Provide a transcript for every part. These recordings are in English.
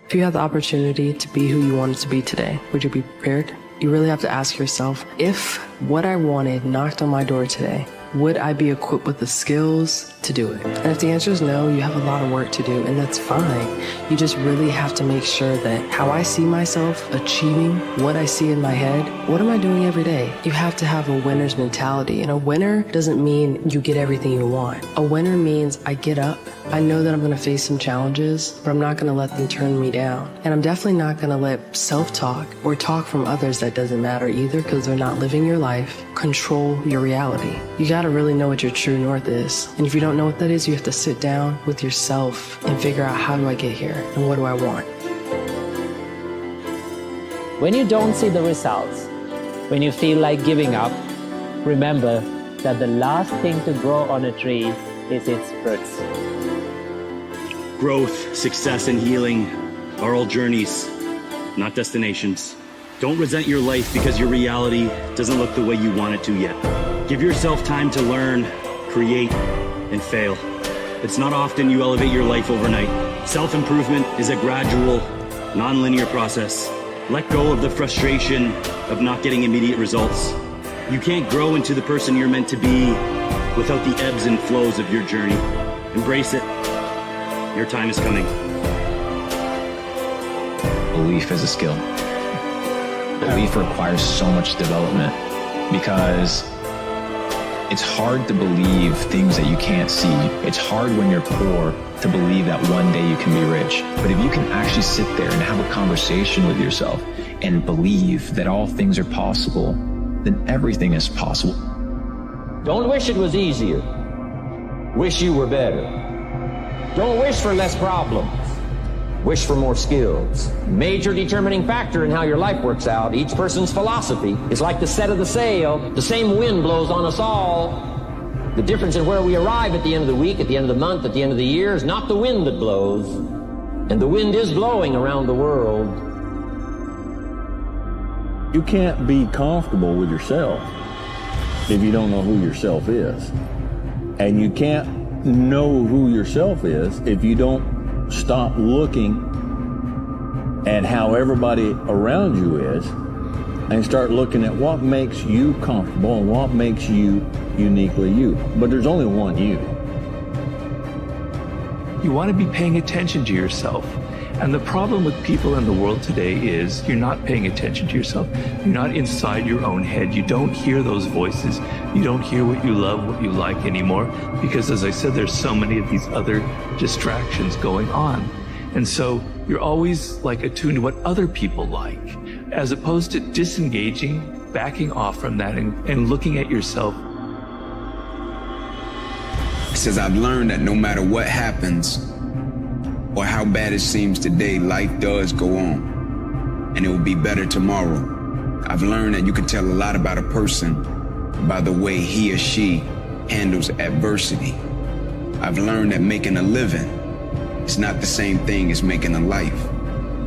If you had the opportunity to be who you wanted to be today, would you be prepared? You really have to ask yourself, if what I wanted knocked on my door today, would I be equipped with the skills to do it? And if the answer is no, you have a lot of work to do, and that's fine. You just really have to make sure that how I see myself achieving what I see in my head, what am I doing every day? You have to have a winner's mentality, and a winner doesn't mean you get everything you want. A winner means I get up, I know that I'm gonna face some challenges, but I'm not gonna let them turn me down. And I'm definitely not gonna let self-talk or talk from others that doesn't matter either, because they're not living your life, control your reality. You gotta really know what your true north is. And if you don't know what that is, you have to sit down with yourself and figure out, how do I get here and what do I want? When you don't see the results, when you feel like giving up, remember that the last thing to grow on a tree is its fruits. Growth, success, and healing are all journeys, not destinations. Don't resent your life because your reality doesn't look the way you want it to yet. Give yourself time to learn, create, and fail. It's not often you elevate your life overnight. Self-improvement is a gradual, non-linear process. Let go of the frustration of not getting immediate results. You can't grow into the person you're meant to be without the ebbs and flows of your journey. Embrace it. Your time is coming. Belief is a skill. Belief requires so much development because it's hard to believe things that you can't see. It's hard when you're poor to believe that one day you can be rich. But if you can actually sit there and have a conversation with yourself and believe that all things are possible, then everything is possible. Don't wish it was easier. Wish you were better. Don't wish for less problems. Wish for more skills. Major determining factor in how your life works out. Each person's philosophy is like the set of the sail. The same wind blows on us all. The difference in where we arrive at the end of the week, at the end of the month, at the end of the year is not the wind that blows. And the wind is blowing around the world. You can't be comfortable with yourself if you don't know who yourself is. And you can't know who yourself is if you don't stop looking at how everybody around you is and start looking at what makes you comfortable and what makes you uniquely you. But there's only one you. You want to be paying attention to yourself. And the problem with people in the world today is you're not paying attention to yourself. You're not inside your own head. You don't hear those voices. You don't hear what you love, what you like anymore. Because as I said, there's so many of these other distractions going on. And so you're always like attuned to what other people like, as opposed to disengaging, backing off from that and looking at yourself. It says, I've learned that no matter what happens, or how bad it seems today, life does go on, and it will be better tomorrow. I've learned that you can tell a lot about a person by the way he or she handles adversity. I've learned that making a living is not the same thing as making a life.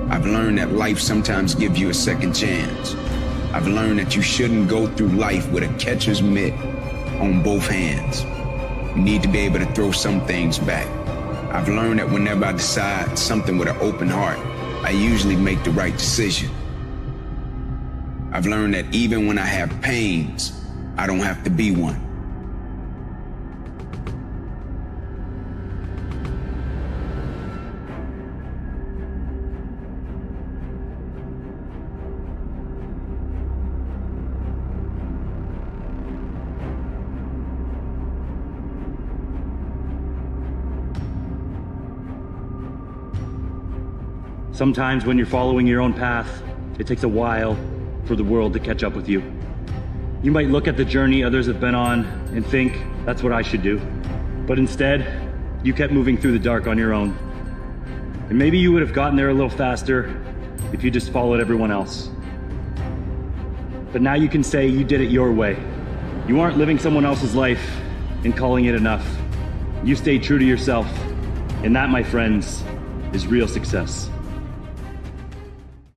I've learned that life sometimes gives you a second chance. I've learned that you shouldn't go through life with a catcher's mitt on both hands. You need to be able to throw some things back. I've learned that whenever I decide something with an open heart, I usually make the right decision. I've learned that even when I have pains, I don't have to be one. Sometimes when you're following your own path, it takes a while for the world to catch up with you. You might look at the journey others have been on and think, that's what I should do. But instead, you kept moving through the dark on your own. And maybe you would have gotten there a little faster if you just followed everyone else. But now you can say you did it your way. You aren't living someone else's life and calling it enough. You stayed true to yourself. And that, my friends, is real success.